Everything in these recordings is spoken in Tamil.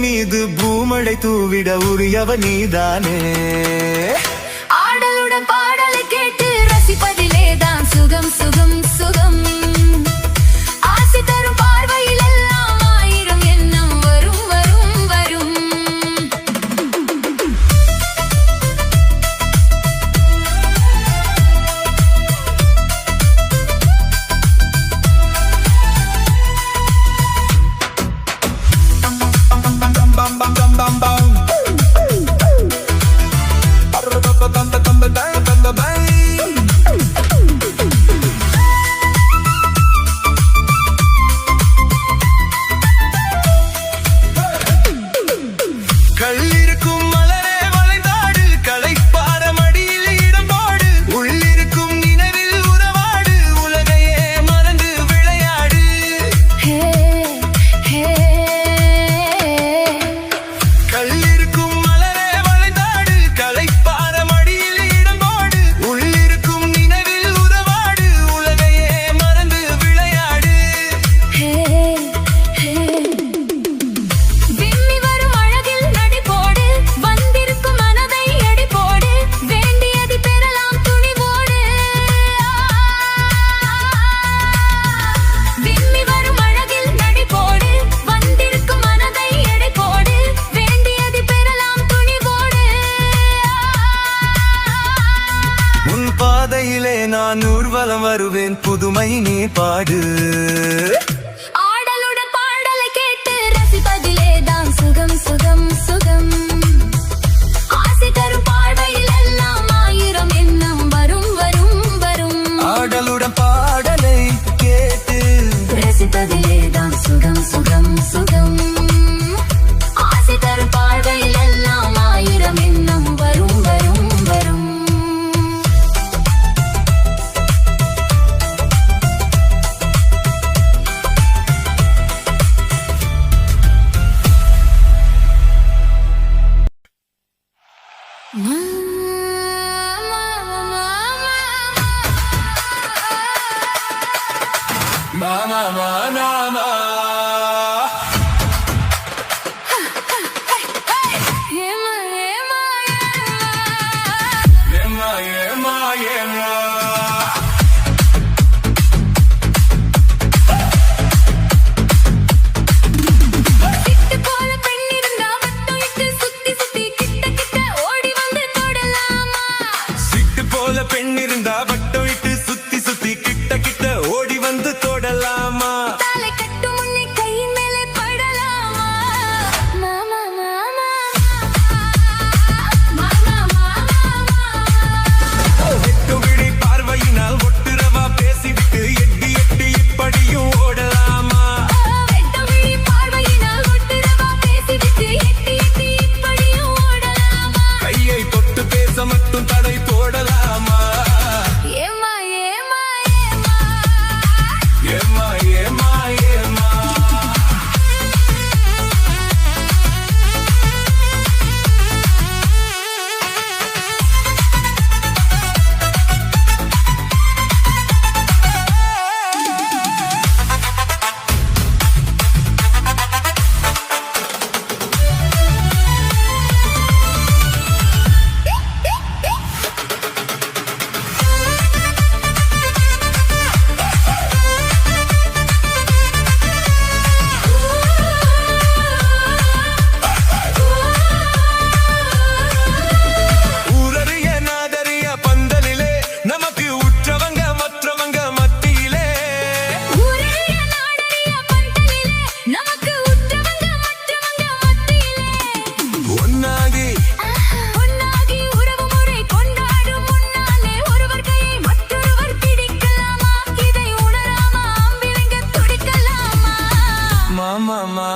மீது பூமழை தூவிட உரியவ நீதானே. ஆடலுடன் பாடலை கேட்டு ரசிப்பதிலேதான் சுகம் சுகம் சுகம். ஆசை தரும் பார்வையில் எல்லாம் ஆயிரம் எண்ணம் வரும் வரும் வரும். கள்ளிருக்கும் மலரே வளைந்தாடு, களைப்பார மடியில் இடம்போடு, உள்ளிருக்கும் நினைவில் உறவாடு, உலகையே மறந்து விளையாடு. கள்ளிருக்கும் மலரே வளைந்தாடு, களைப்பார மடியில் இடம்போடு, உள்ளிருக்கும் நினைவில் உறவாடு, உலகையே மறந்து விளையாடு. விம்மி வரும் அழகில் நடிப்போடு, வந்திருக்கும் மனதை எடிப்போடு, வேண்டியதை பெறலாம் துணிவோடு. விம்மி வரும் அழகில் நடிப்போடு, வந்திருக்கும் மனதை எடிப்போடு, வேண்டியதை பெறலாம் துணிவோடு. உன் பாதையிலே நான் ஊர்வலம் வருவேன், புதுமை நீ பாடு. ஆடலுடன் பாடலை கேட்டு ரசிப்பதிலேதான் சுகம் சுகம் சுகம். ஆசை தரும் பார்வையில் எல்லாம் ஆயிரம் எண்ணம் வரும் வரும் வரும். ஆடலுடன் பாடலை கேட்டு ரசிப்பதிலேதான் சுகம் சுகம் சுகம். ஆசை தரும் பார்வையில் எல்லாம் ஆயிரம் எண்ணம் வரும் வரும் வரும். Mama, mama, பெண் இருந்தா வட்டம் விட்டு சுத்தி சுத்தி கிட்ட கிட்ட ஓடி வந்து தொடலாமா. தலை கட்டும் முன்னே கை மாமா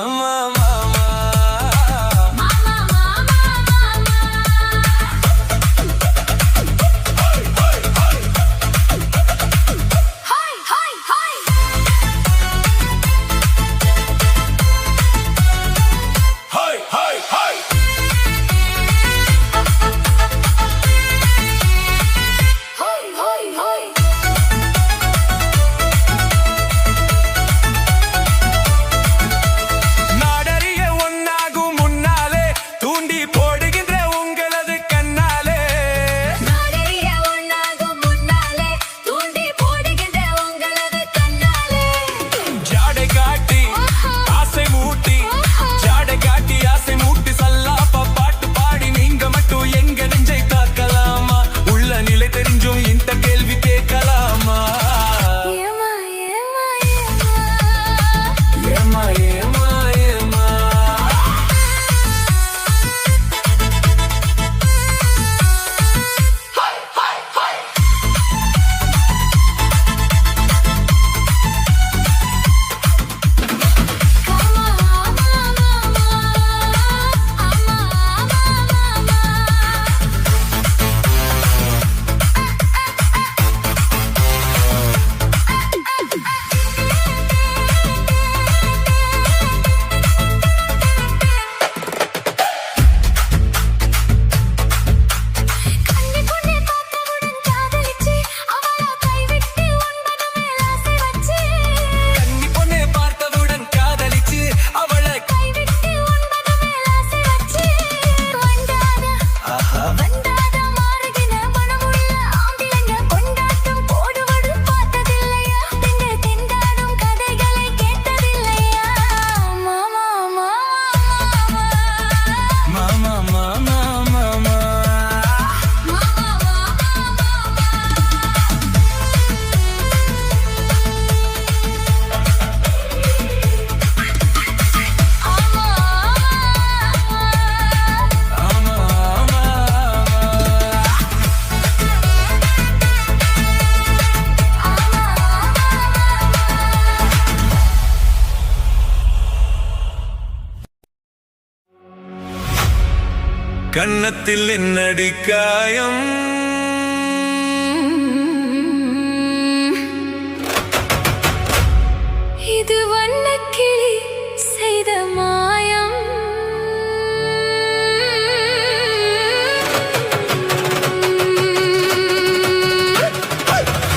கன்னத்தில் என்னடி காயம் இது வண்ணக்கிளி செய்த மாயம்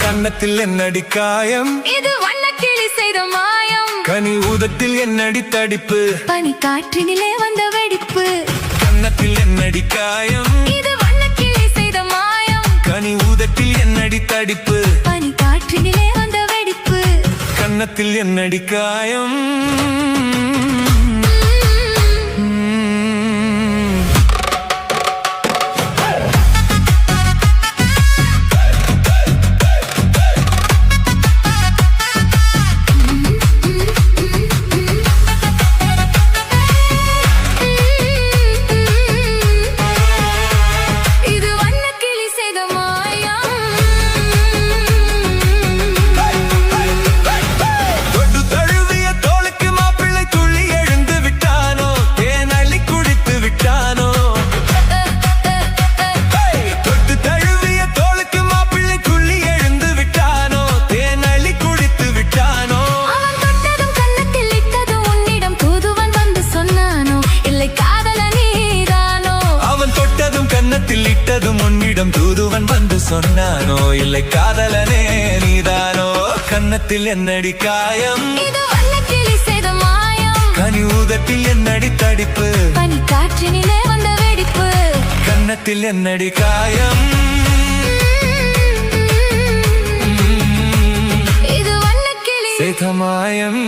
கன்னத்தில் என்னடி காயம் இது வண்ணக்கிளி செய்த மாயம் கனி உதட்டில் என்னடி தடிப்பு பனி காற்றினிலே வந்த வெடிப்பு கன்னத்தில் என்னடி காயம் இது வண்ணக்கிளி செய்த மாயம் கனி உதட்டில் என்னடி தடிப்பு பனி காற்றினிலே வந்த வெடிப்பு கன்னத்தில் என்னடி காயம் உன்னிடம் தூதுவன் வந்து சொன்னானோ இல்லை காதலனே நீதானோ கன்னத்தில் என்னடி காயம் இது வண்ணக்கிளி செய்த மாயம் கனி ஊதத்தில் என்னடி தடிப்பு பனி காற்றினிலே வந்த வெடிப்பு கன்னத்தில் என்னடி காயம் இது வண்ணக்கிளி செய்த மாயம்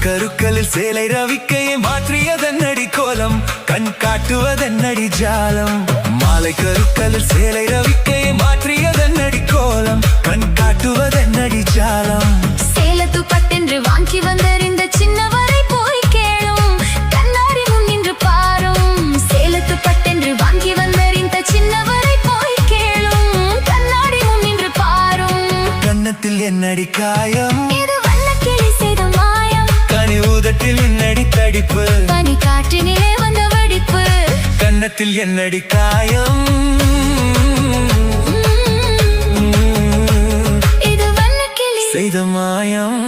கருக்கள் கருக்களில் சேலை ரவிக்கையை மாற்றியதன்னடி கோலம் கண் காட்டுவதன்னடி ஜாலம் மாலை கருக்களில் சேலை ரவிக்கையை மாற்றியதன்னடி கோலம் கண் காட்டுவதன்னடி ஜாலம் சேலத்து பட்டென்று வாங்கி வந்தறிந்த சின்னவரை போய் கேளும் கண்ணாடி முன் நின்று பாரும் சேலத்து பட்டென்று வாங்கி வந்தறிந்த சின்னவரை போய் கேளும் கண்ணாடி முன் நின்று பாரும் கன்னத்தில் என்னடி காயம் இது வண்ணக்கிளி செய்த மாயம் கனி உதட்டில் என்னடி தடிப்பு பனி காற்றினிலே வந்த வடிப்பு கன்னத்தில் என்னடி காயம் இது வண்ணக்கிளி செய்த மாயம்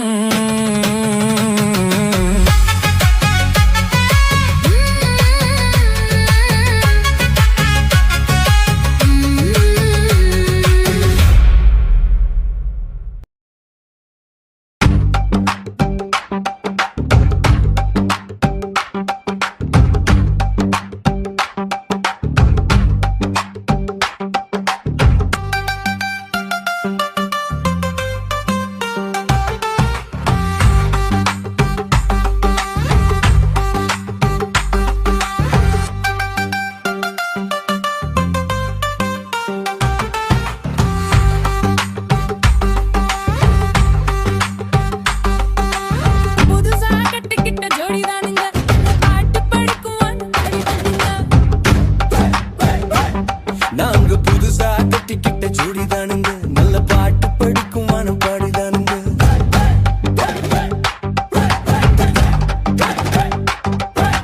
நாங்க புதுசா கட்டிக்கிட்ட ஜோடிதானுங்க நல்ல பாட்டு படிக்கும் வானம் பாடிதானுங்க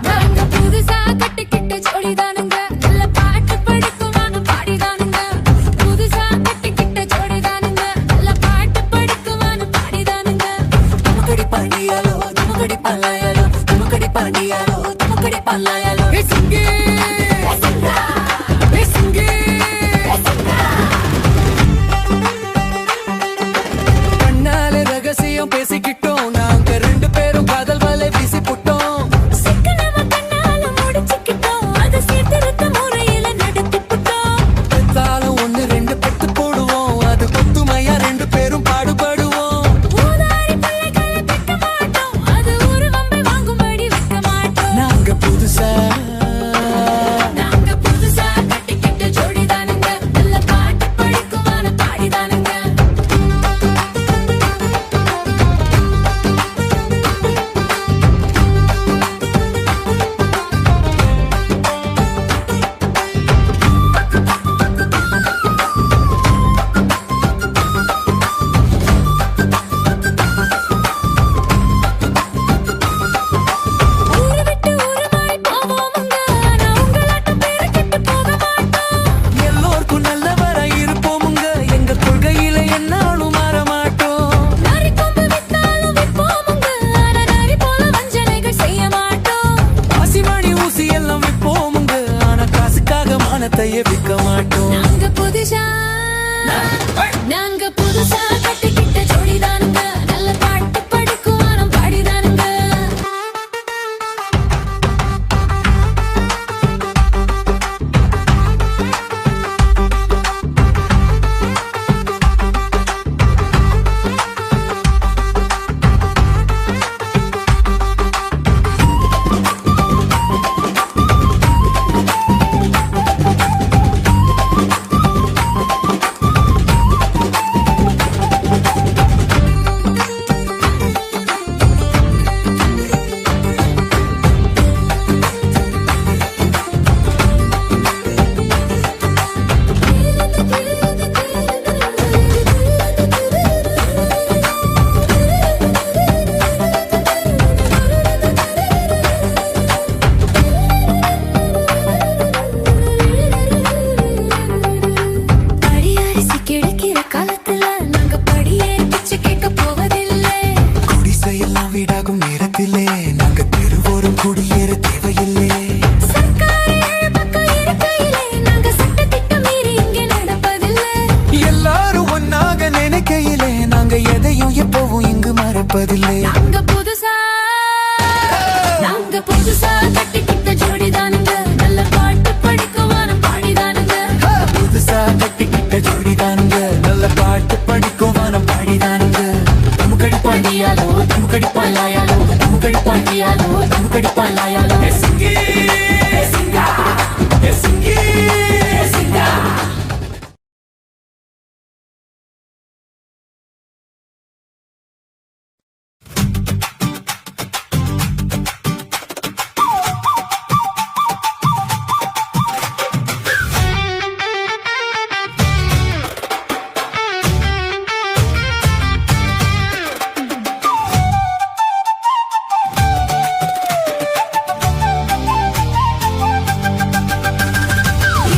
நாங்க புதுசா கட்டிக்கிட்ட ஜோடிதானுங்க நல்ல பாட்டு படிக்கும் வானம் பாடிதானுங்க புதுசா கட்டிக்கிட்ட ஜோடிதானுங்க நல்ல பாட்டு படிக்கும் வானம் பாடிதானுங்க துமுக்கடி பாண்டியாலோ துமுக்கடி பல்லாயாலோ துமுக்கடி பாண்டியாலோ துமுக்கடி பல்லாயாலோ சிங்கே கண்ணால ரகசியம் பேசிக்கிட்டோம் நாங்க ரெண்டு பேரும் காதல் வலை வீசி புட்டோம் சிக்கனமா கண்ணால முடிச்சுக்கிட்டோம் அதை சீர்திருத்த முறையில நடத்தி புட்டோம் பெத்தாலும் ஒண்ணு ரெண்டு பெத்து போடுவோம் அது கொத்துமையா ரெண்டு பேரும் பாடுபடுவோம் ஊதாரி பிள்ளைகளை பெக்க மாட்டோம் அது ஒரு வம்பை வாங்கும்படி வைக்க மாட்டோம் நாங்க புதுசா கட்டிக்கிட்ட ஜோடிதானுங்க நல்ல பாட்டு படிக்கும் வானம் பாடிதானுங்க ஊரு விட்டு ஊரு மாறி போவோமுங்க ஆனா உங்களாட்டம் பேரை கெட்டு போக மாட்டோம் எல்லோருக்கும் நல்லவரா இருப்போமுங்க எங்க கொள்கையில என்னாலும் மாற மாட்டோம் நரி கொம்பு வித்தாலும் விற்போமுங்க ஆனா நரி போல வஞ்சனைகள் செய்ய மாட்டோம் ஆசிமணி ஊசி எல்லாம் விற்போமுங்க ஆனா காசுக்காக மானத்தையே விற்க மாட்டோம் நாங்க புதுசா கட்டிக்கிட்ட ஜோடிதானுங்க நல்ல பாட்டு படிக்கும் வானம் பாடிதானுங்க படியரிசி கிடைக்கிற காலத்துல நாங்க படியேறி பிச்சை கேட்க போவதில்லை குடிசையெல்லாம் வீடாகும் நேரத்திலே நாங்க தெருவோரம் குடியேற தேவையில்லை சர்க்காரு பக்கம் இருக்கையிலே நாங்க சட்டத்திட்டம் மீறி இங்கே நடப்பதில்லை எல்லாரும் ஒன்னாக நினைக்கையிலே நாங்க எதையும் எப்பவும் இங்கு மறப்பதில்லை நாங்க புதுசா கட்டிக்கிட்ட ஜோடிதானுங்க நல்ல பாட்டு படிக்கும் வானம் பாடிதானுங்க புதுசா கட்டிக்கிட்ட ஜோடிதானுங்க நல்ல பாட்டு படிக்கும் வானம் பாடிதானுங்க துமுக்கடி பாண்டியாலோ துமுக்கடி பல்லாயாலோ கடிப்பான் கையாலோ தம் கடிப்பான் லாயாலோ சிங்கி சிங்கா சிங்கி சிங்கா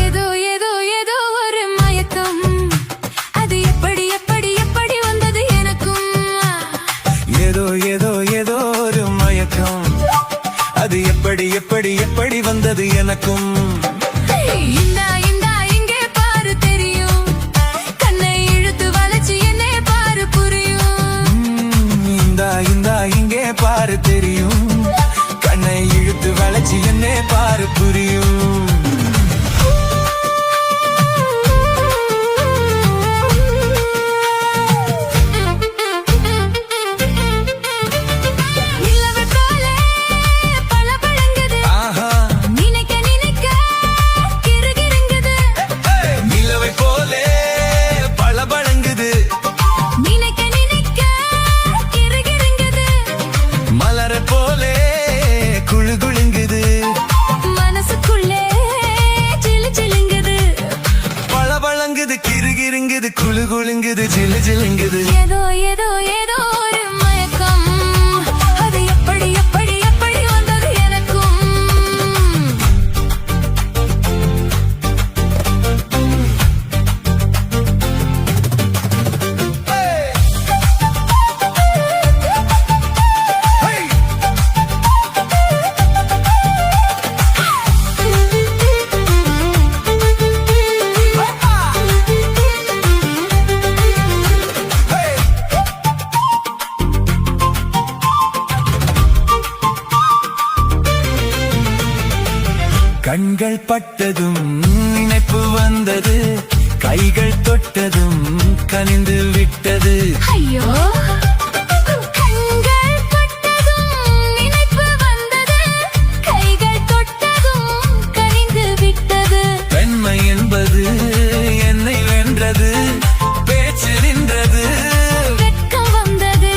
ஏதோ ஏதோ ஏதோ ஒரு மயக்கம் அது எப்படி எப்படி எப்படி வந்தது எனக்கும் ஏதோ ஏதோ ஏதோ ஒரு மயக்கம் அது எப்படி எப்படி எப்படி வந்தது எனக்கும் இந்தா இந்தா இங்கே பாரு தெரியும் கண்ணை இழுத்து வளைச்சு என்னை பாரு புரியும் இந்தா இந்தா இங்கே பாரு தெரியும் கண்ணை இழுத்து வளைச்சு என்னே பாரு புரியும் நிலவு போல பளபளங்குது ஆஹா நினைக்க நினைக்க கிறுகிறுங்குது நிலவை போலே பளபளங்குது நினைக்க நினைக்க கிறுகிறுங்குது மலர போலே குழு குழுங்குது மனசுக்குள்ளே சிலு சிலுங்குது பளபளங்குது கிறுகிறுங்குது குழு குழுங்குது ஜிலு ஜிலுங்குது ஏதோ ஏதோ ஏதோ ஒரு மயக்கம் அது எப்படி எப்படி எப்படி வந்தது எனக்கும் கண்கள் பட்டதும் நினைப்பு வந்தது கைகள் தொட்டதும் கனிந்து விட்டது ஐயோ கண்கள் பட்டதும் நினைப்பு வந்தது கைகள் தொட்டதும் கனிந்து விட்டது பெண்மை என்பது என்னை வென்றது பேச்சு நின்றது வெட்கம் வந்தது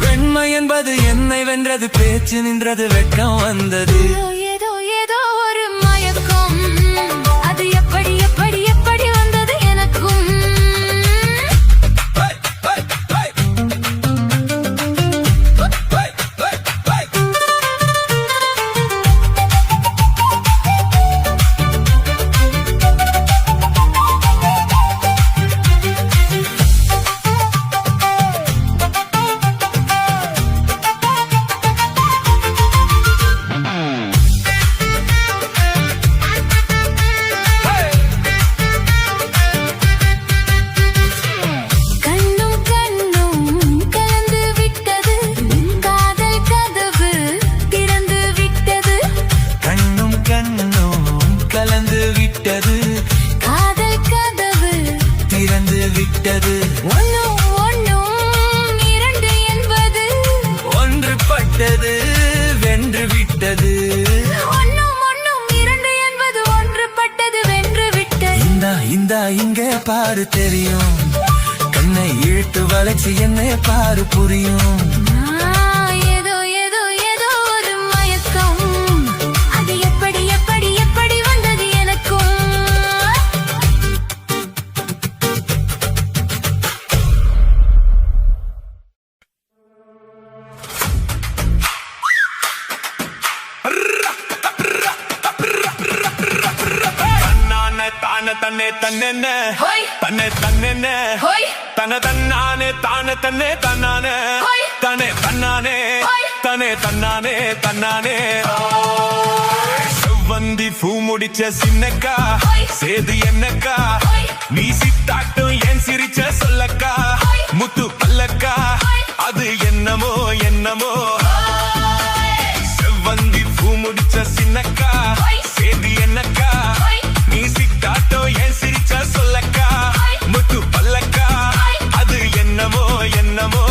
பெண்மை என்பது என்னை வென்றது பேச்சு நின்றது வெட்கம் வந்தது ஏதோ ஏதோ ஒரு மயக்கம் அது எப்படி எப்படி எப்படி வந்தது எனக்கும் கண்ணும் கண்ணும் கலந்து விட்டது காதல் கதவு திறந்து விட்டது கண்ணும் கண்ணும் கலந்து விட்டது காதல் கதவு திறந்து விட்டது ஒன்னும் ஒன்னும் இரண்டு என்பது ஒன்றுபட்டது வென்று விட்டது ஒன்னும் ஒன்னும் இரண்டு என்பது ஒன்றுபட்டது வென்று விட்டது இந்தா இங்கே பாரு தெரியும் கண்ணை இழுத்து வளைச்சு என்னை பாரு புரியும் ஏதோ ஏதோ ஏதோ ஒரு மயக்கம் அது எப்படி எப்படி எப்படி வந்தது எனக்கும் தான தன்னே தன்னே ஹோய். தன்னே தன்னே ஹோய். தன தன்னானே தான தன்னே தன்னானே ஹோய். தனே தன்னானே ஹோய். தனே தன்னானே தன்னானே செவ்வந்தி பூ முடிச்ச சின்னக்கா ஹோய். சேது என்னக்கா ஹோய். நீ சித்தாட்டும் ஏன் சிரிச்ச சொல்லக்கா ஹோய். முத்து பல்லக்கா ஹோய். அது என்னமோ என்னமோ செவ்வந்தி பூ முடிச்ச சின்னக்கா ஹோய். சேது என்னக்கா ஹோய். நீ சித்தாட்டம் ஏன் சிரிச்ச சொல்லக்கா ஹோய். முத்து பல்லக்கா ஹோய். அது என்னமோ என்னமோ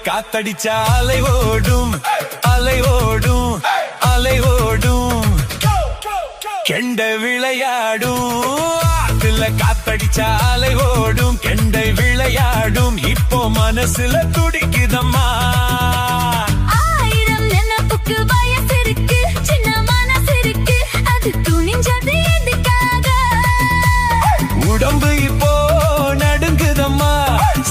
காத்தடிச்சா அலை ஓடும் அலை ஓடும் அலை ஓடும் கெண்டை விளையாடும் ஆத்துல காத்தடிச்சா அலை ஓடும் கெண்டை விளையாடும் இப்போ மனசுல துடிக்குதம்மா ஆயிரம் நினைப்புக்கு வயசு இருக்கு சின்ன மனசு இருக்கு அது துணிஞ்சது எதுக்காக உடம்பு இப்போ நடுங்குதம்மா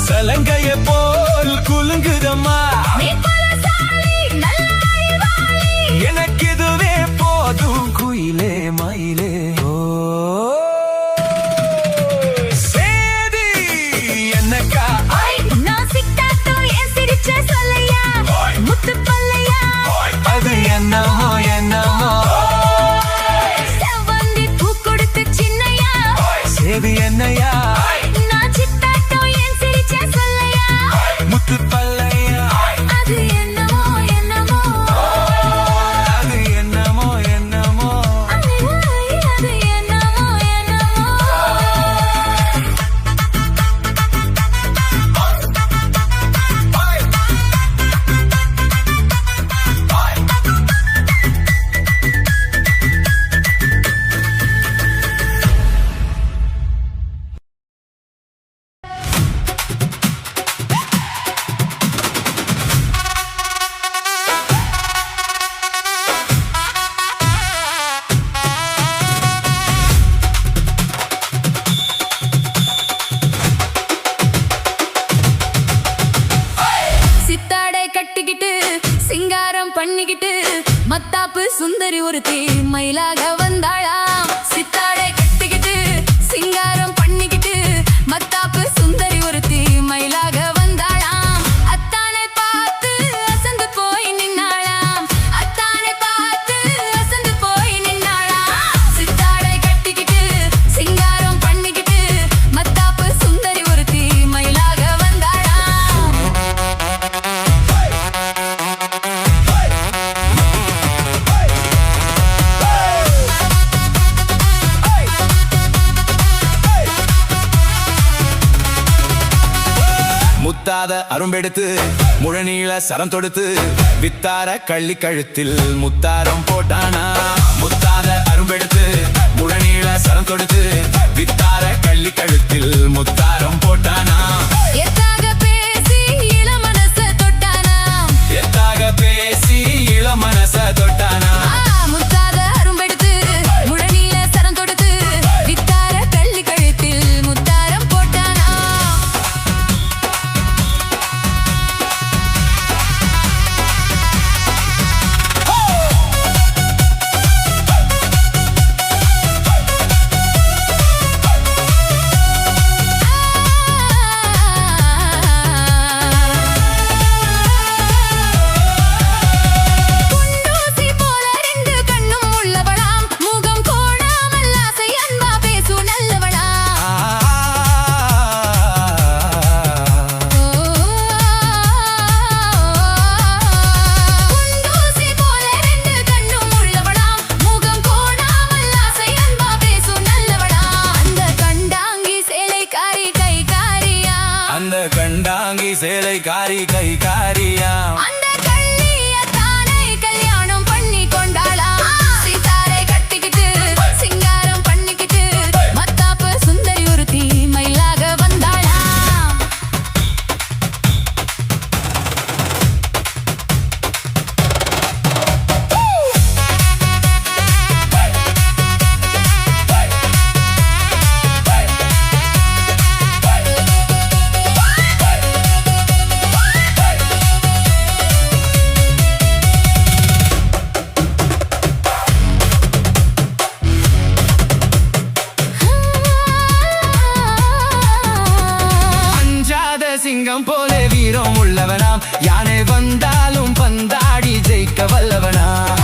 சலங்கைய போல் குலுங்குதம்மா நீ பலசாலி நல்ல அறிவாளி எனக்கு இதுவே போதும் குயிலே மயிலே ஓ சேதி என்னக்கா நான் சிட்டாட்டோ என் சிரிச்ச சொல்லையா முத்து பல்லையா அது என்னமோ என்னமோ செவ்வந்தி பூ கொடுத்த சின்னையா சேதி என்னையா நான் சிட்டாட்டோ என் சிரிச்ச சொல்லையா முத்து பல்லையா அது என்னமோ என்னமோ அது என்னமோ என்னமோ அது என்னமோ என்னமோ சித்தாடை கட்டிக்கிட்டு சிங்காரம் பண்ணிக்கிட்டு மத்தாப்பு சுந்தரி ஒருத்தி மயிலாக வந்தாளாம் சித்தாடை கட்டிக்கிட்டு சிங்காரம் பண்ணிக்கிட்டு மத்தாப்பு சுந்தரி ஒருத்தி மயிலாக வந்தாளாம் அத்தானை பார்த்து அசந்து போய் நின்னாளாம் அத்தானை பார்த்து அசந்து போய் நின்னாளாம் சித்தாடை கட்டிக்கிட்டு சிங்காரம் பண்ணிக்கிட்டு மத்தாப்பு சுந்தரி ஒருத்தி மயிலாக வந்தாளாம் முத்தாத அரும்பெடுத்து முழநீள சரம் தொடுத்து வித்தார கள்ளி கழுத்தில் முத்தாரம் போட்டானா முத்தாத அரும்பெடுத்து முழநீள சரம் தொடுத்து வித்தார கள்ளி கழுத்தில் முத்தாரம் போட்டானா எத்தாக பேசி இளமனச தொட்டானா எத்தாக பேசி இளமனச தொட்டானா முத்தாத அரும்பெடுத்து முழநீள சரம் தொடுத்து வித்தார கள்ளி கழுத்தில் முத்தாரம் போட்டானா குண்டூசி போல ரெண்டு கண்ணும் உள்ளவளாம் முகம் கோணாமல் ஆசை அன்பா பேசும் நல்லவளாம் குண்டூசி போல ரெண்டு கண்ணும் உள்ளவளாம் முகம் கோணாமல் ஆசை அன்பா பேசும் நல்லவளாம் அந்த கண்டாங்கி சேலைக்காரி கைகாரியா அந்த கண்டாங்கி சேலை காரி கை காரியா அந்த கள்ளிய தானே கல்யாணம் பண்ணி கொண்டாளா சீதாரை கட்டிக்கிட்டு சிங்காரம் பண்ணிக்கிட்டு மத்தாப்பு சுந்தரி ஒருத்தி மயிலாக வந்தாளா அஞ்சாத சிங்கம் போல வீரம் உள்ளவனாம் யானை வந்தாலும் பந்தாடி ஜெயிக்க வல்லவனாம்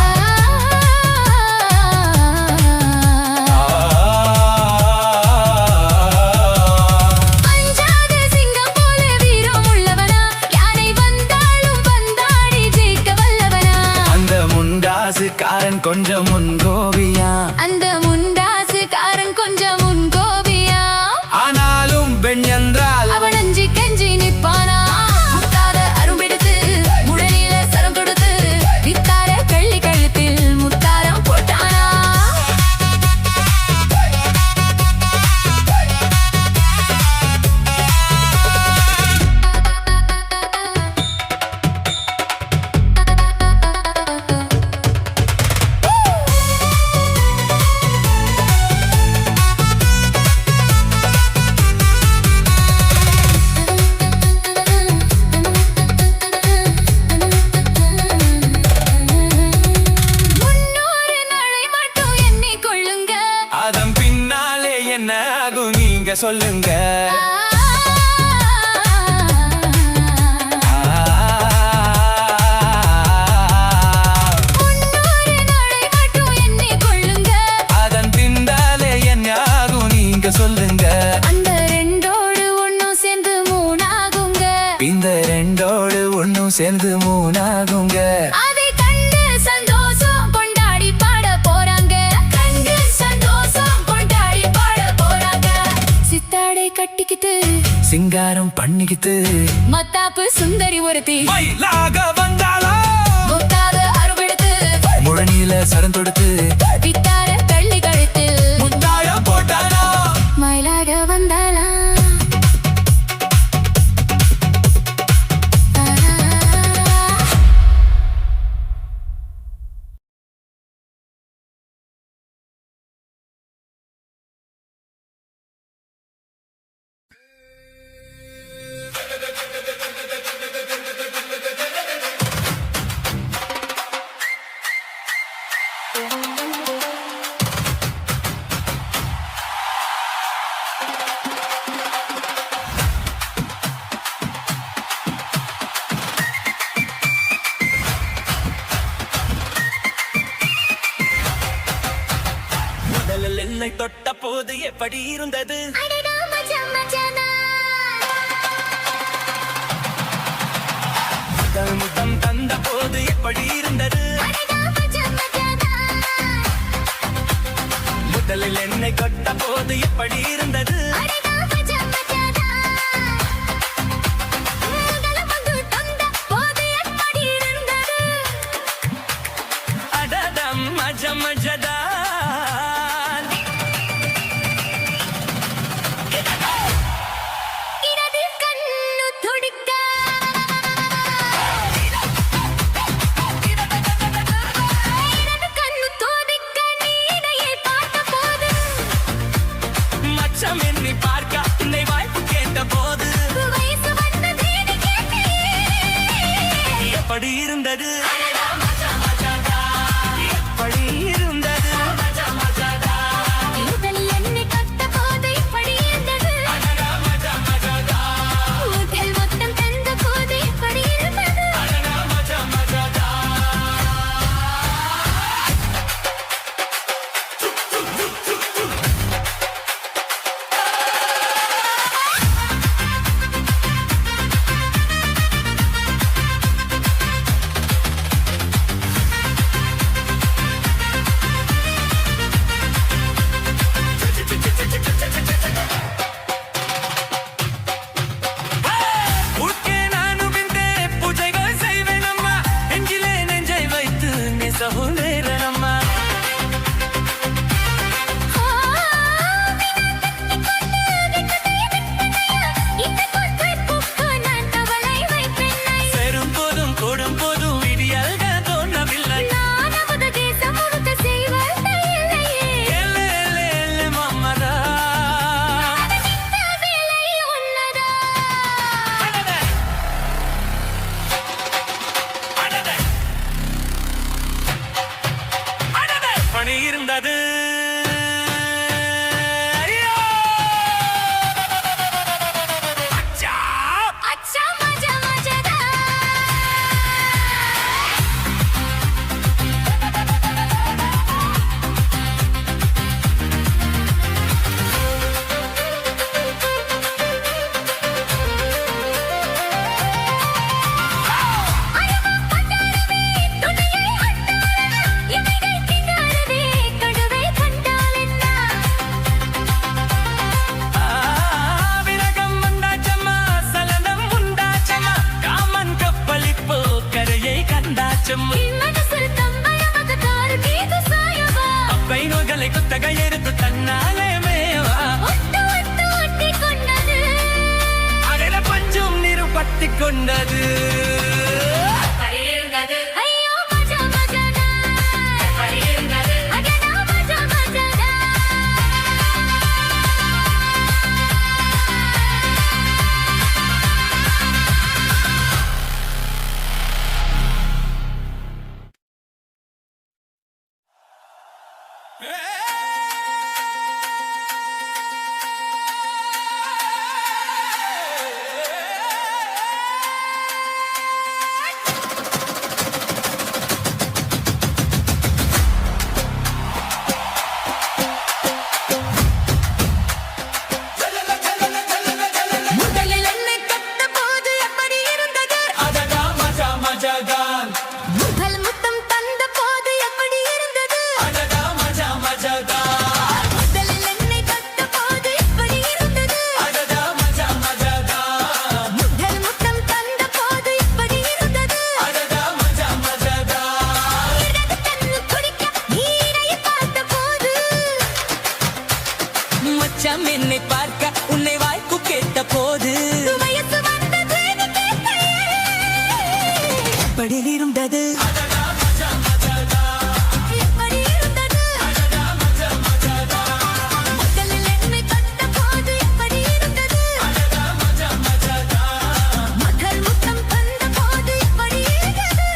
அஞ்சாத சிங்கம் போல வீரம் உள்ளவனா யானை வந்தாலும் பந்தாடி ஜெயிக்க வல்லவனா அந்த முண்டாசுக்காரன் கொஞ்சம் முன்கோவியா அந்த முண்டாசுக்காரன் கொஞ்சம் முன்கோபியா ஆனாலும் பெண் என்றால் அவன் அஞ்சி கஞ்சி நிற்பானா முத்தாத அரும்பெடுத்து சொல்லுங்க. அதன் பின்னாலே என்ன ஆகும் நீங்க சொல்லுங்க. அந்த ரெண்டோடு ஒண்ணும் சேர்ந்து மூணாகுங்க. இந்த ரெண்டோடு ஒண்ணும் சேர்ந்து மூணாகுங்க. அதை கண்டு சந்தோஷம் கொண்டாடி பாட போறாங்க. கண்டு சந்தோஷம் கொண்டாடி பாட போறாங்க. சித்தாடை கட்டிக்கிட்டு சிங்காரம் பண்ணிக்கிட்டு மத்தாப்பு சுந்தரி ஒருத்தி மயிலாக வந்தாளோ முத்தாத அருவெடுத்து முழனியில சரம் தொடுத்து பித்தார கள்ளி கழுத்தில் முத்தாயம் போட்டாளோ மயிலாக வந்தாளா. முதலில் என்னை தொட்ட போது எப்படி இருந்தது? அடடா மச்சான் மச்சானா. முதல் முத்தம் தந்த போது எப்படி இருந்தது? அடடா மச்சான் மச்சானா. முதலில் என்னை தொட்ட போது எப்படி இருந்தது? அடடா மச்சான் மச்சானா. உங்களை வந்து தந்த போது எப்படி இருந்தது? அடடம் மஜ மஜதான். இடது கண்ணு துடிக்க இடது கண்ணு துடிக்க நீனையை பார்த்த போது மச்சம் என்னை பார்க்க என்னை வாய்ப்பு கேட்ட போது வயசு வந்ததேன்னு கேட்டேன். எப்படி இருந்தது? எப்படி இருந்தது? முதலில் என்னை தொட்ட போது இப்படி இருந்தது. முதல் முத்தம் தந்த போது இப்படி இருந்தது. உட்கே நானும் இன்றே பூஜைகள் செய்வேன் அம்மா. நெஞ்சிலே நெஞ்சை வைத்து நெசவும் நேரன் அம்மா. இந்த கொற்றை பூக்கு நான் தவளை வைப்பெண்ணை. பெரும் போதும் கூடும் போதும் விடியல்கள் தோணவில்லை. நான் நமது தேசம் முழுக்க செய்வது இல்லையே. ஏலே, ஏலே, ஏலே, மம்மதா. இந்த வேலை உன்னதா. அடடே. அடடே. அடடே. பணி இருந்தது. ஐயோ! அச்சா! அச்சா மஜா மஜதா. அழகாம் பட்டாளமே துணையை அண்டாளனா. இமைகள் திண்டாடுதே கடுவை கண்டால் என்ன? விரகம் வந்தாச்சம்மா, சலனம் உண்டாச்சம்மா. காமன் கப்பலிப்போ கரையை கண்டாச்சம்மா. என் மனசில் தம்பளமது காரு மீது சாயவா. அப்பை நோய்களை குத்தகை எடுத்து தன்னாலே மேவா. ஒட்டு ஒட்டு ஒட்டிக் கொண்டது. அடட பஞ்சும் நீரும் பத்திக் கொண்டது. ஐயோ மஜா மஜதா. அடடா மஜா மஜதா. மனம் என்னை பார்க்க உன்னை வாய்க்கு கேட்ட போது வயசு வந்தது நீ கேட்கையே. எப்படி இருந்தது எப்படி இருந்தது? முதலில் என்னை கண்டபோது எப்படி இருந்தது? முதல் முத்தம் தந்தபோது எப்படி இருந்தது?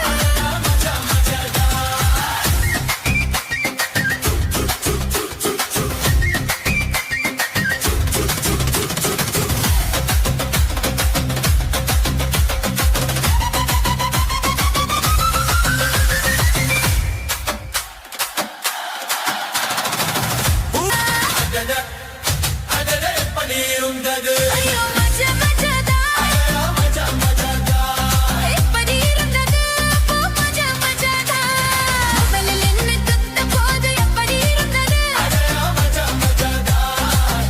ஐயோ மஜா மஜாதா. எப்படி இருந்தது? ஓ மஜா மஜாதா. முதலில் என்னை தொட்டபோது எப்படி இருந்தது?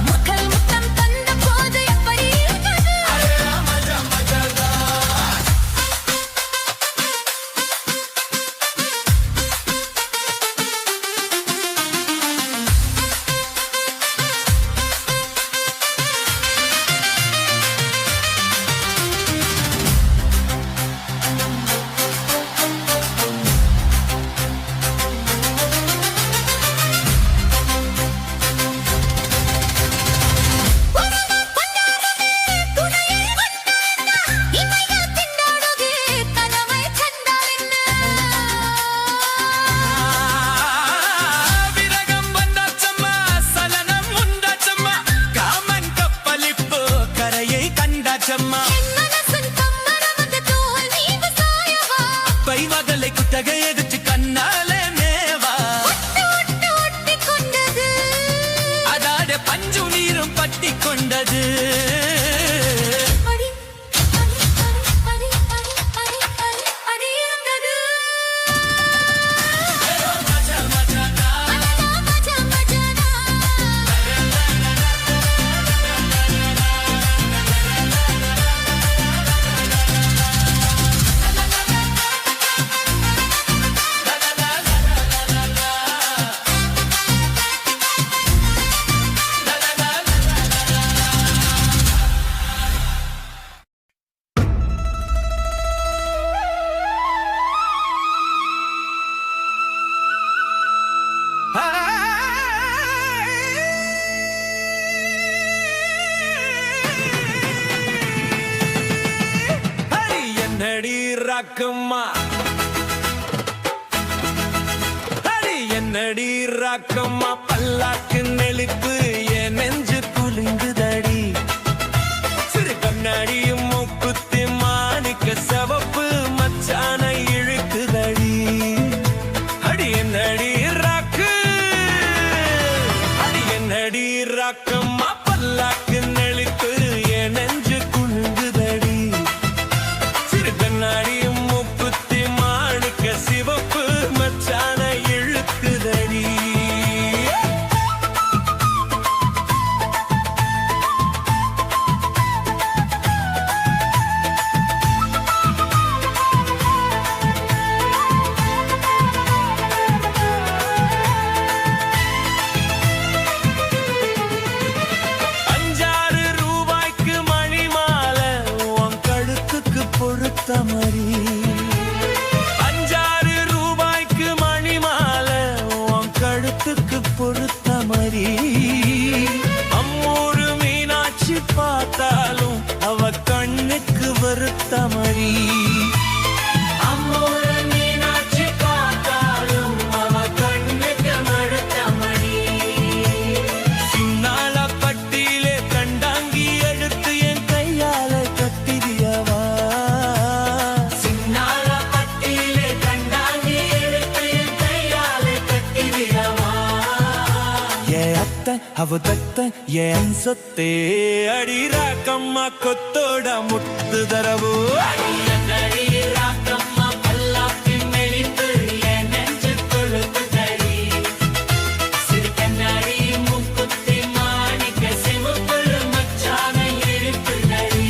முதல் முத்தம் தந்தபோது எப்படி இருந்தது? உறவு கொண்டாடுதே, துணையை கொண்டாட, இமைகள் திண்டாடுதே, கனவை கண்டால் என்ன? விரகம் வந்தாச்சம்மா சலனம் உண்டாச்சம்மா காமன் கப்பலிப்போ கரையை கண்டாச்சம்மா என் மனசின் கம்மரம் வந்து தோல் நீவு சாயவா? பைவகலை குத்தகை எடுத்து கண்ணாலே மேவா ஒட்டு ஒட்டு ஒட்டிக் கொண்டது. அதாட பஞ்சு நீரும் பட்டி கொண்டது அடி, அடி, அடி, அடி, அடி, அடி, அடி இருந்தது. அடடா மஜா மஜாதா. ஹரி என்னடி ராக்கம்மா ஹரி என்னடி ராக்கம்மா பல்லாக்கு நெளிப்பு என் நெஞ்சு குலுங்குதடி சிறு கண்ணாடியும் மூக்குத்தி மாணிக்க சிவப்பு மச்சான இழுக்குதடி அடி என்னடி ராக்கு அடி என்னடி ராக்கம்மா பல்லாக்கு நெளிப்பு என் நெஞ்சு குலுங்குதடி சிறு கண்ணாடியும் மூக்குத்தி மாணிக்க சிவப்பு மச்சான இழுக்குதடி $5 மணி மாலை உன் கழுத்துக்கு பொறுத்த மாதிரி $5 மணி மாலை உன் கழுத்துக்கு பொறுத்த மாதிரி அம்மூரு மீனாட்சி பார்த்தாலும் அவ கண்ணுக்கு வருத்த மாதிரி அம்மூரு மீனாட்சி பார்த்தாலும் அவ கண்ணுக்கு வருத்த மாதிரி சின்னால பட்டியிலே கண்டாங்கி எடுத்து என் கையால கட்டிரியவா சின்னால பட்டியிலே கண்டாங்கி எடுத்து என் கையால கட்டிரியவா ஏ அத்தை அவ தத்தை ஏன் சொத்தே அடி ராக்கம்மா கொத்தோட முத்து தரவு அடி ராக்கம்மா பல்லாக்கு நெளிப்பு என் நெஞ்சு கொழுக்குதடி சிறு கண்ணாடி மூக்குத்தி மாணிக்க சிவப்பு மச்சான இழுக்குதடி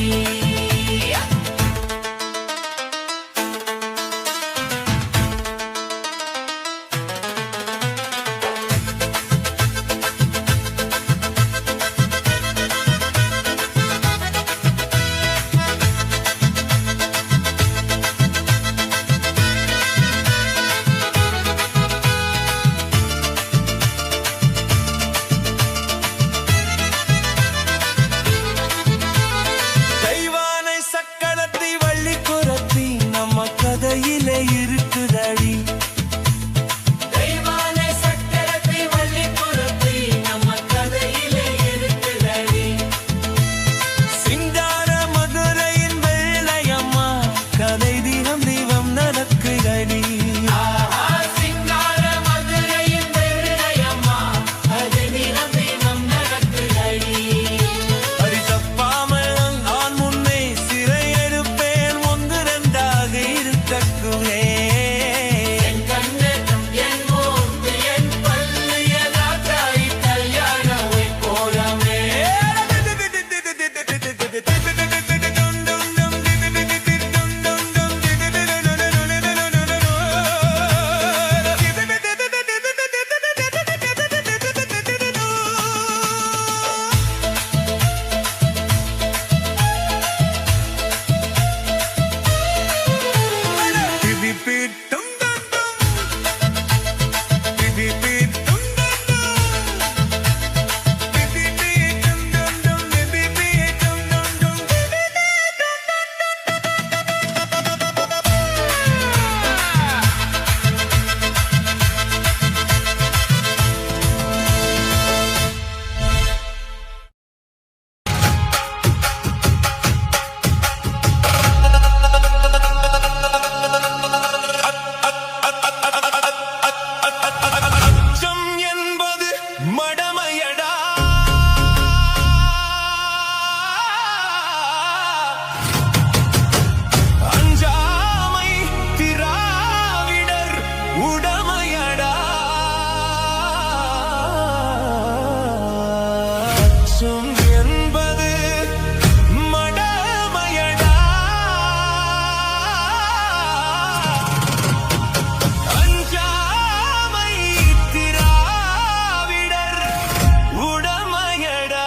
உடமையடா அச்சம் என்பது மடமையடா அஞ்சாமை திராவிடர் உடமையடா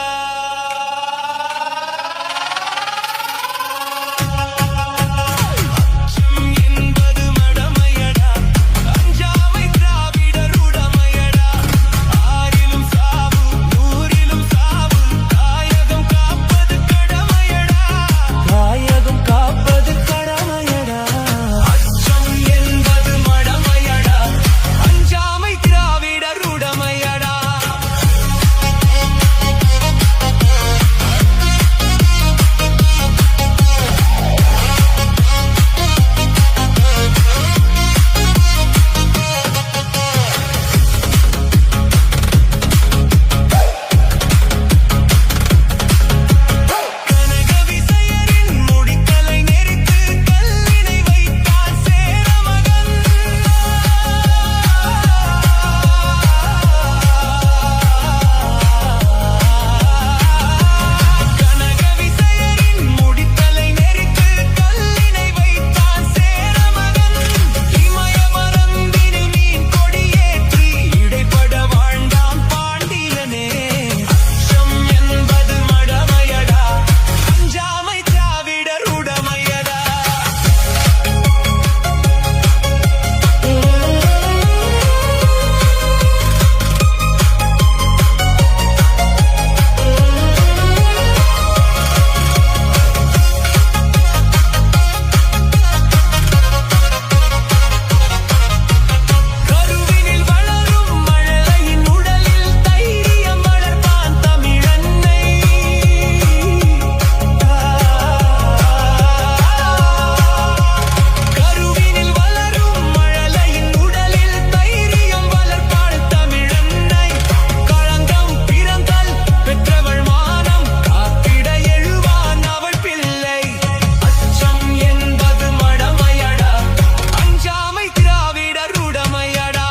அச்சம் என்பது மடமையடா அஞ்சாமை திராவிடர் உடமையடா ஆறிலும் சாவு நூறிலும் சாவு தாயகம் காப்பது கடமையடா தாயகம் காப்பது கடமையடா அச்சம் என்பது மடமையடா அஞ்சாமை திராவிடர் உடமையடா கனக விசையரின் முடிக்கலை நெறித்து கல்லினை வைத்தான் சேரமகன் கனக விசையரின் முடிக்கலை நெறித்து கல்லினை வைத்தான் சேரமகன் இமய மரந்தினில் மீன் கொடியேற்றி இடைப்பட வாழ்ந்தான் பாண்டியனே அச்சம் என்பது மடமையடா அஞ்சாமை திராவிடர் உடமையடா கருவினில் வளரும் மழலையின் உடலில் தைரியம் வளர்ப்பான் தமிழன்னை கருவினில் வளரும் மழலையின் உடலில் தைரியம் வளர்ப்பாள் தமிழன்னை களங்கம் பிறந்தால் பெற்றவள் மானம் காத்திட எழுவான் அவள் பிள்ளை அச்சம் என்பது மடமையடா அஞ்சாமை திராவிடர் உடமையடா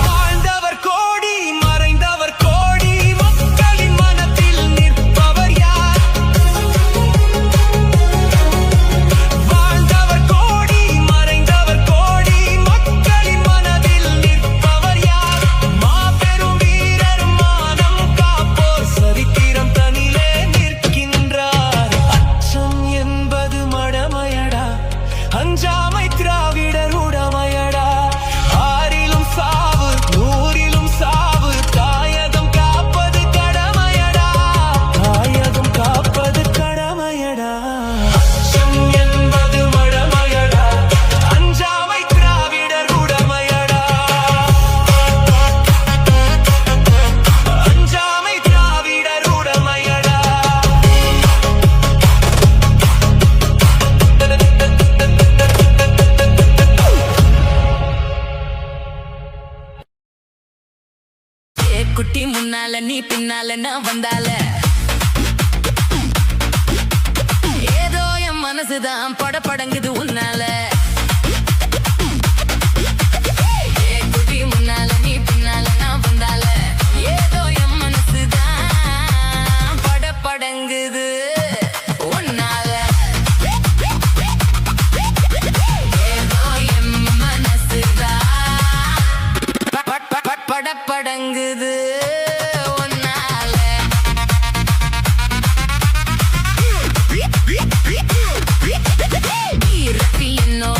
வாழ்ந்தவர் கோடி மறைந்தவர் கோடி மக்களின் மனத்தில் நிற்பவர் யார் வாழ்ந்தவர் கோடி மறைந்தவர் கோடி மக்களின் மனதில் நிற்பவர் யார் மாபெரும் வீரர் மானம் காப்போர் சரித்திரம் தனிலே நிற்கின்றார் அச்சம் என்பது மடமையடா அஞ்சாமை திராவிடர் உடமையடா ஆறிலும் சாவு நூறிலும் சாவு தாயகம் காப்பது கடமையடா தாயகம் காப்பது கடமையடா அச்சம் என்பது மடமையடா அஞ்சாமை திராவிடர் உடமையடா அஞ்சாமை திராவிடர் உடமையடா ஏ குட்டி முன்னால நீ பின்னால நான் வந்தால ஏதோ என் மனசுதான் படபடங்குது உன்னால ஏ குட்டி முன்னால நீ பின்னால நான் வந்தால ஏதோ என் மனசுதான் படபடங்குது உன்னால ஏதோ என் மனசுதான் படபடங்குது உன்னால இரத்தி என்னோட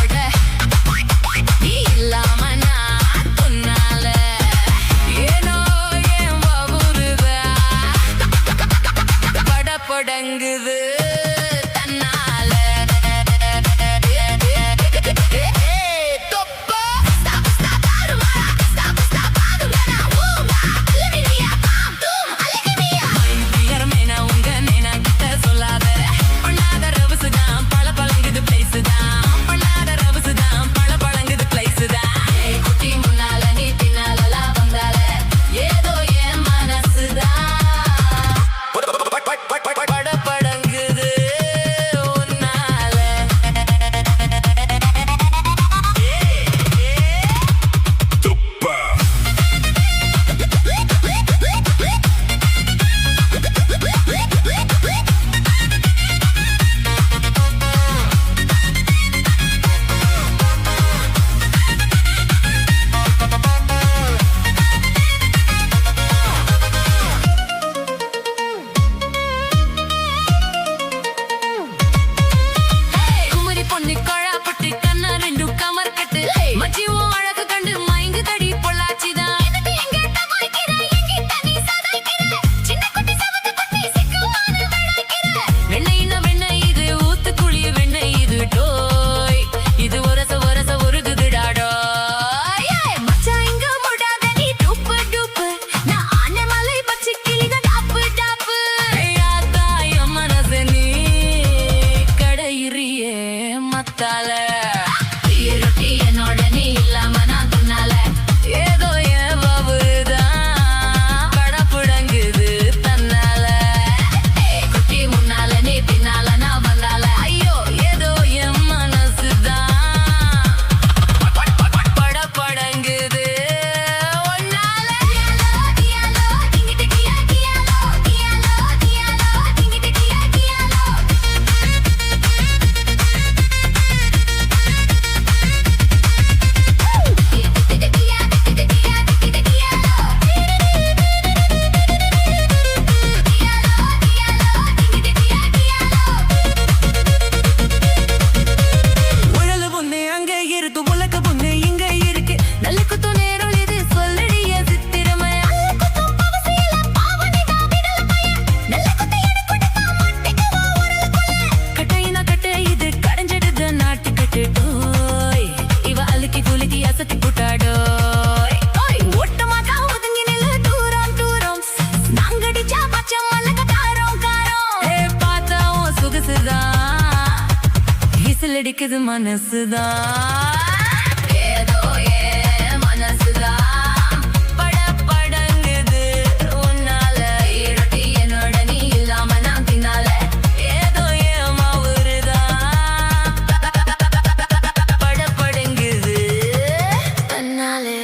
விசிலடிக்குது மனசுதான் ஏதோ ஏன் மனசுதான் படபடங்குது உன்னால ஈரொட்டி என்னோட நீ இல்லாம நான் பின்னால ஏதோ ஏன் மாவுருதான் படபடங்குது தன்னாலே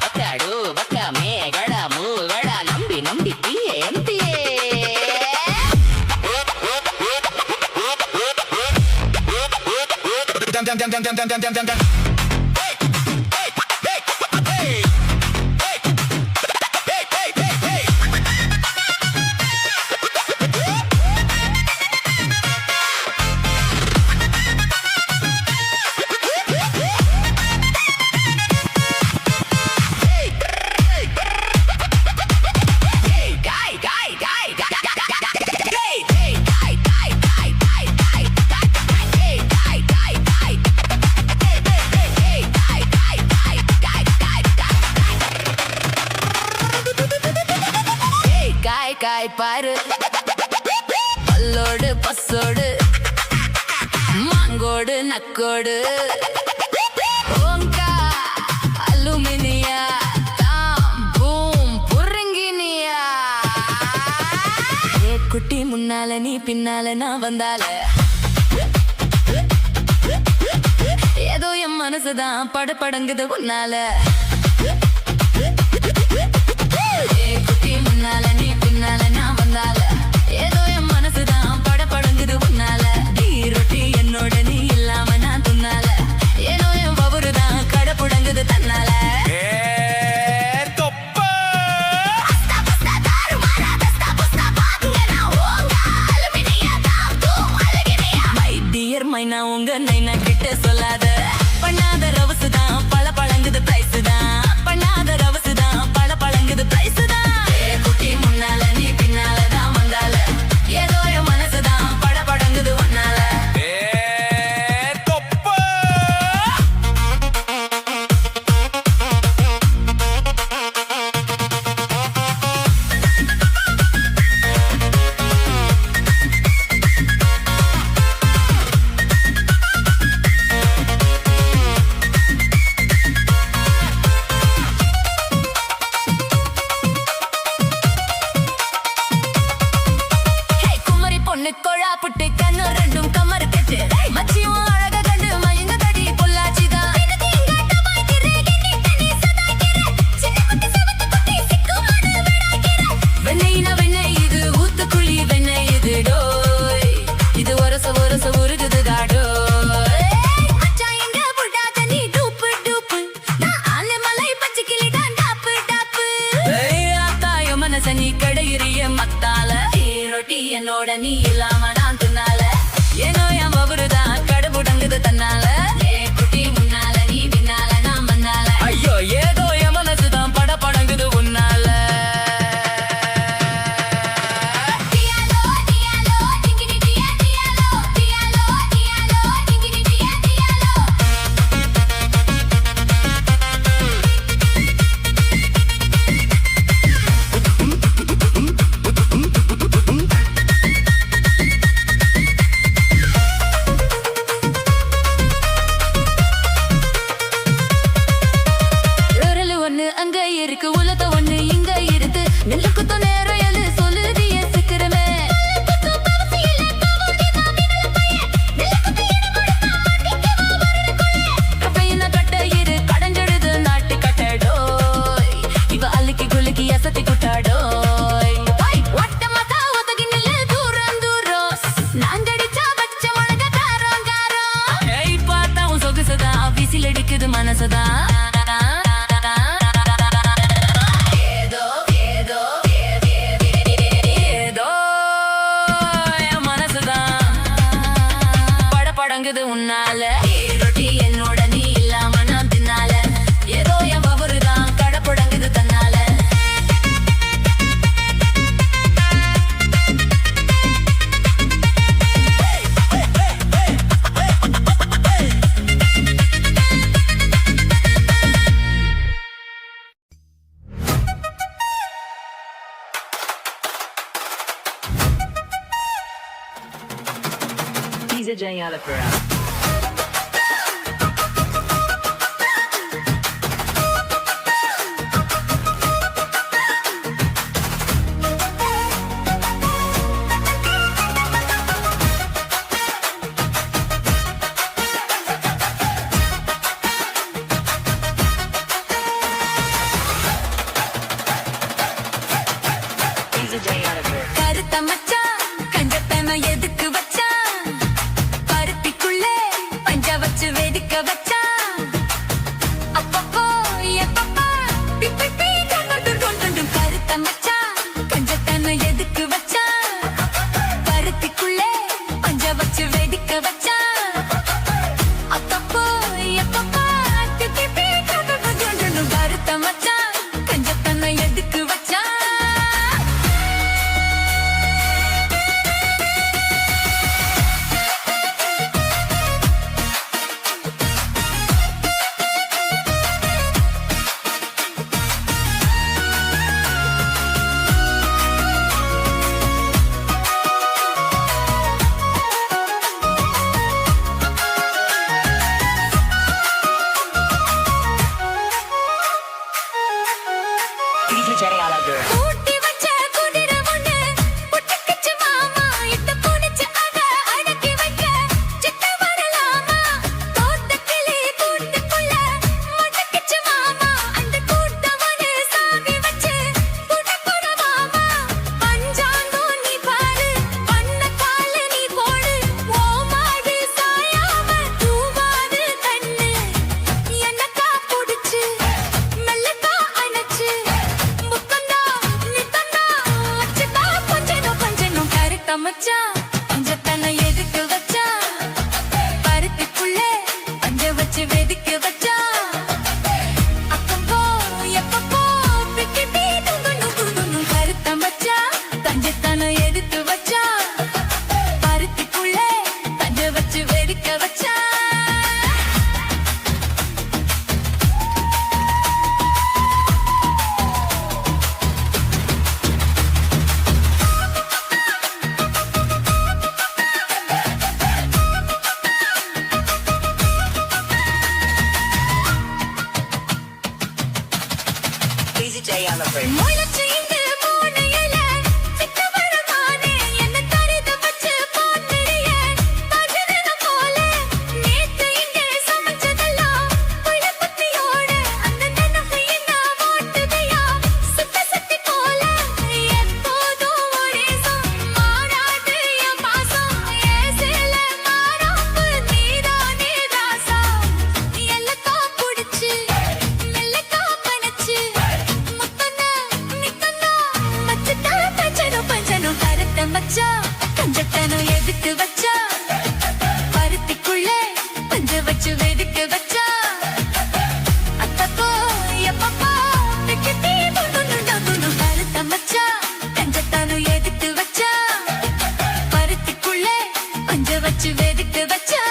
ಬಕ್ಕಡು ಬಕ್ಕ ಮೇಗಳ ಮೂಗಳ ನಂಬಿ ನಂಬಿ ತೀಯೆ ಎಂತಿಯೇ காய் பாரு பல்லோடு பசோடு மாங்கோடு நக்கோடு ஓங்கா அலுமினியா தாம் பூம் புருங்கினியா ஏ குட்டி முன்னால நீ பின்னால நான் வந்தால ஏதோ என் மனசுதான் படபடங்குது உன்னால குட்டி முன்னால நீ பின்னால நான் வந்தால ஏதோ என் மனசுதான் படபடங்குது உன்னால ஈரொட்டி என்னோட நீ இல்லாம நான் துன்னால ஏதோ என் பவருதான் கடப்புடங்குது தன்னால மை டியர் மைனா உங்க நைனா கிட்ட சொல்லாத பண்ணாத ரவுசுதான் பல பழங்குது பிரைஸ் தான் பண்ணாத ரவுசுதான் பல பழங்குது பிரைஸ் தான் குட்டி முன்னால நீ பின்னால தான் வந்தால ஏதோ என் மனசுதான் படபடங்குது ஒன்னால கொழா புட்டு கண்ணு ரெண்டும் கமரு கட்டு மச்சியும் அழக கண்டு மயங்க தடி பொள்ளாச்சிதான் வெண்ணெய்னா வெண்ணெய் இது ஊத்துக்குழி வெண்ணெய் இது டோய் இது ஒரச ஒரச உருகுது தாடோய் மச்சான் எங்க புட்டா தண்ணி டூப்பு டூப்பு நான் ஆலமலை பச்சை கிளி தான் டாப்பு டாப்பு ஆத்தாய மனச நீ கடையிறிய மத்தால ஈரொட்டி என்னோட நீ இல்லாம நான் துன்னால ஏனோ என் பவருதான் கடப்புடங்குது தன்னால குட்டி முன்னால நீ பின்னால நான் வந்தால ஐயோ ஏதோ என் மனசுதான் படபடங்குது உன்னால அங்க இருக்கு உலக ஒண்ணு இங்க இருக்கு நெல்லுக்கு நேரம் எழு சொல்லுது என் சிக்கிறமே கப்பையின கட்ட இரு கடஞ்செடுது நாட்டு கட்டடோய் இவ அள்ளிக்கு குலுக்கி அசத்தி குட்டாடோய் ஒட்டமாதா ஒதகி நில்லு தூரம் தூரம் நாங்கடிச்சா வச்ச முழக காரம் காரம் பார்த்தா உன் சொகுசுதான் விசில் அடிக்குது மனசுதான் உன்னால ஈரொட்டி என்னோட நீ இல்லாம நான் தின்னால ஏதோ என் பவருதான் கடப்புடங்குது தன்னால ஆலப்புழா கருத்த மச்சான் கஞ்சத்தன எதுக்கு வச்சான் பருத்திக்குள்ளே பஞ்ச வச்சு வெடிக்க வச்சான் அப்பப்போ எப்பப்பா பிப்பி பீ கொண்டு கருத்த மச்சான் கஞ்சத்தன எதுக்கு வச்சான் பருத்திக்குள்ளே பஞ்ச வச்சு வெடிக்க வச்சான் அப்பப்போ எப்பப்பா பிப்பி பீ கொண்டு கருத்த மச்சான் கஞ்சத்தன எதுக்கு வச்சான் ஊட்டி வச்ச குதிரை ஒண்ணு புட்டுக்குச்சு மாமா இட்ட புடிச்சு அத அடக்கி வைக்க சித்த வரலாமா தோட்ட கிளி கூட்டுக்குள்ள முட்டுக்குச்சு மாமா அந்த கூட்டவனு சாவி வச்சு புட மாமா பஞ்சாங்கோ நீ பாரு பண்ண கால நீ போடு ஓ மாடு சாயாம தூவாது கண்ணு என்னக்கா புடிச்சு மெல்லக்கா அணைச்சு முத்தந்தா நித்தந்தா வச்சுதா கொஞ்சனும் கருத்த மச்சான் பஞ்சத்தனை எதுக்கு வச்சான் பருத்திக்குள்ளே பஞ்ச வச்சு வெடிக்க வச்சான் அப்பப்போ எப்பப்போ பிக்கி பீ துங்குணும் கருத்த மச்சான் பஞ்சத்தனை எதுக்கு வச்சான் பருத்திக்குள்ளே பஞ்ச வச்சு வெடிக்க வச்சான் முளைச்சு இங்கு மூணு இலை சித்த வரமானே என்ன தரித வச்சு போட்டுறிய பஜனை போல நேத்து இங்கே சமைச்சதெல்லாம் புளிப்பத்தியோட அந்த நினைவு என்ன ஓட்டுதையா சுத்தி போல எப்போதும் ஒரே மாறாது என் பாசம் ஏசில மாறாப்பு நீதானே ராசா எல்லக்கா புடிச்சு மெல்லக்கா பனச்சு கருத்த மச்சான் கஞ்சத்தனம் எதுக்கு வச்சா பருத்திக்குள்ளே பஞ்ச வச்சு வெடிக்க வச்சா அப்பப்போ எப்பப்பா பிக்கி பீ கொண்டு கருத்த மச்சான் கஞ்சத்தனம் எதுக்கு வச்சா பருத்திக்குள்ளே பஞ்ச வச்சு வெடிக்க வச்சா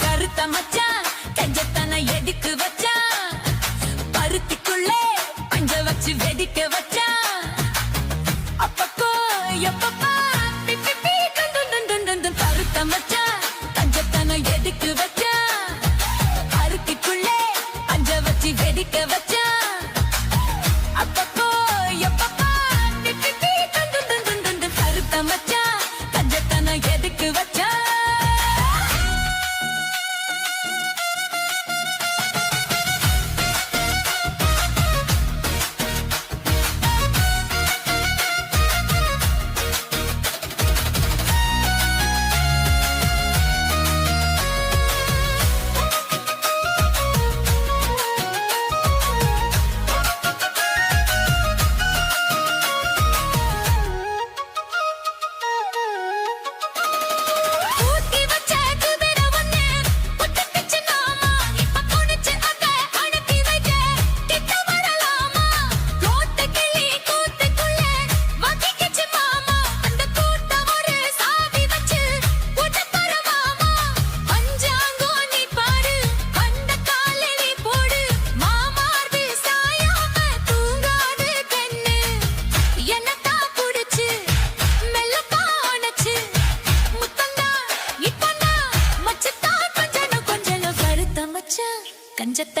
கருத்த மச்சான் கஞ்சத்தனை எதுக்கு வச்சான் பருத்திக்குள்ளே பஞ்ச வச்சு வெடிக்க வச்சான் அப்பப்போ எப்பப்பா பிப்பி பீ கொண்டு கருத்த மச்சான் கஞ்சத்தனை எதுக்கு வச்சான் பருத்திக்குள்ளே பஞ்ச வச்சு வெடிக்க வச்சான் அப்பப்போ எப்பப்பா பிப்பி பீ கொண்டு கருத்த மச்சான் கஞ்சத்தனை எதுக்கு வச்சான்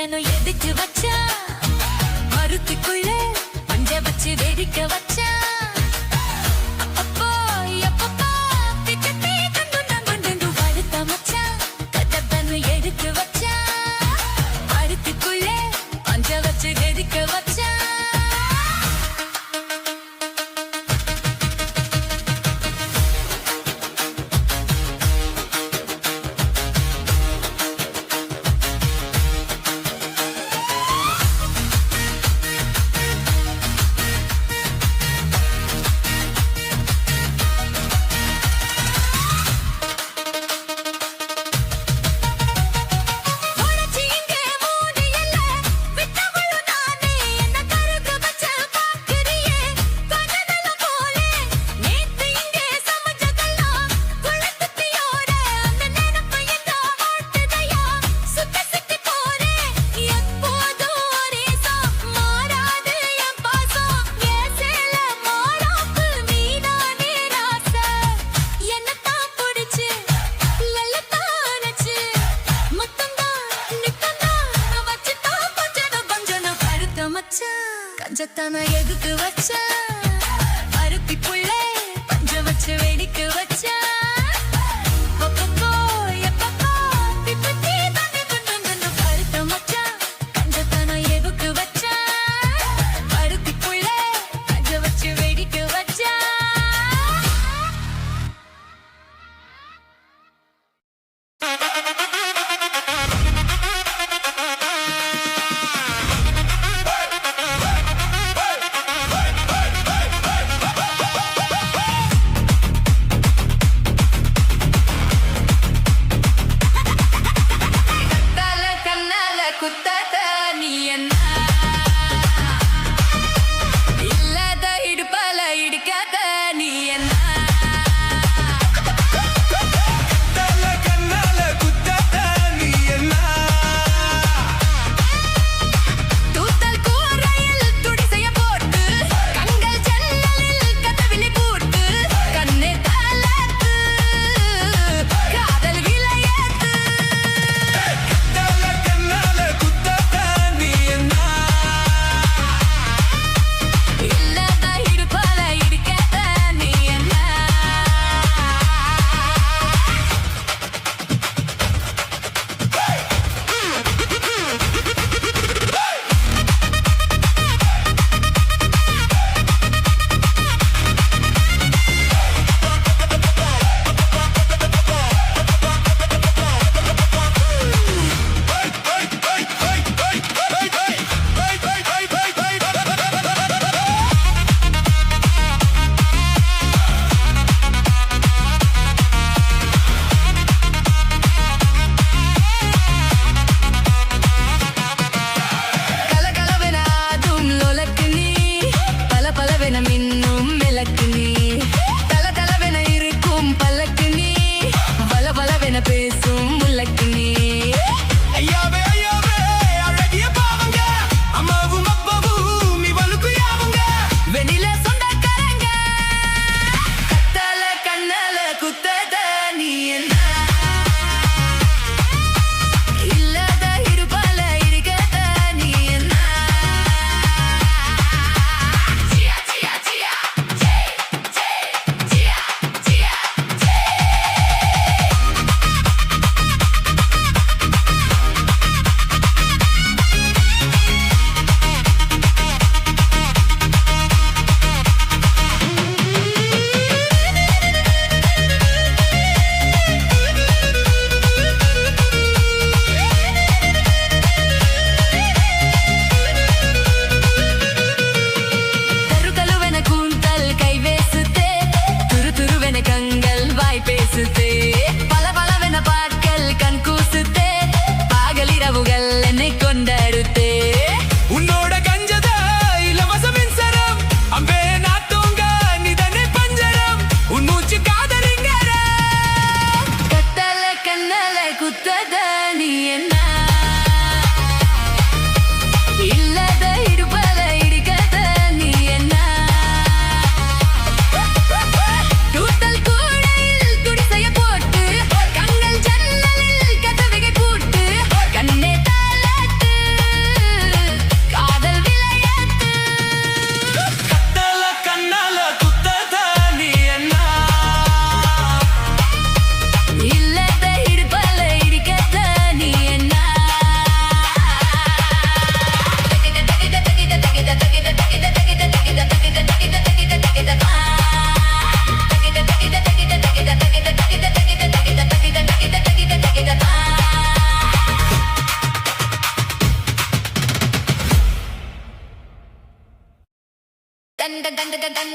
கஞ்சத்தனம் எதுக்கு வச்சா மருத்துக்குள்ள பஞ்ச வச்சு வெடிக்க வச்சா அப்பப்போ எப்பப்பா பிச்சத்தே கண்டு நான் கொண்டு வழுத்த மச்சான் கஞ்சத்தனம் எதுக்கு வச்சா மருத்துக்குள்ள பஞ்ச வச்சு வெடிக்க வச்சா கஞ்சத்தான எதுக்கு வச்சா அருத்தி புள்ளே பஞ்ச வச்சு வெடிக்க வச்சா அப்பப்போ எப்பப்போ பிப்பத்தி தண்ணி கொண்டு பருத்த மச்சான் கஞ்சத்தான எதுக்கு வச்சா அருத்தி புள்ளே பஞ்ச வச்சு வெடிக்க வச்சா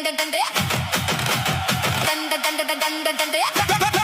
தண்ட தண்ட தண்ட தண்ட தண்ட தண்ட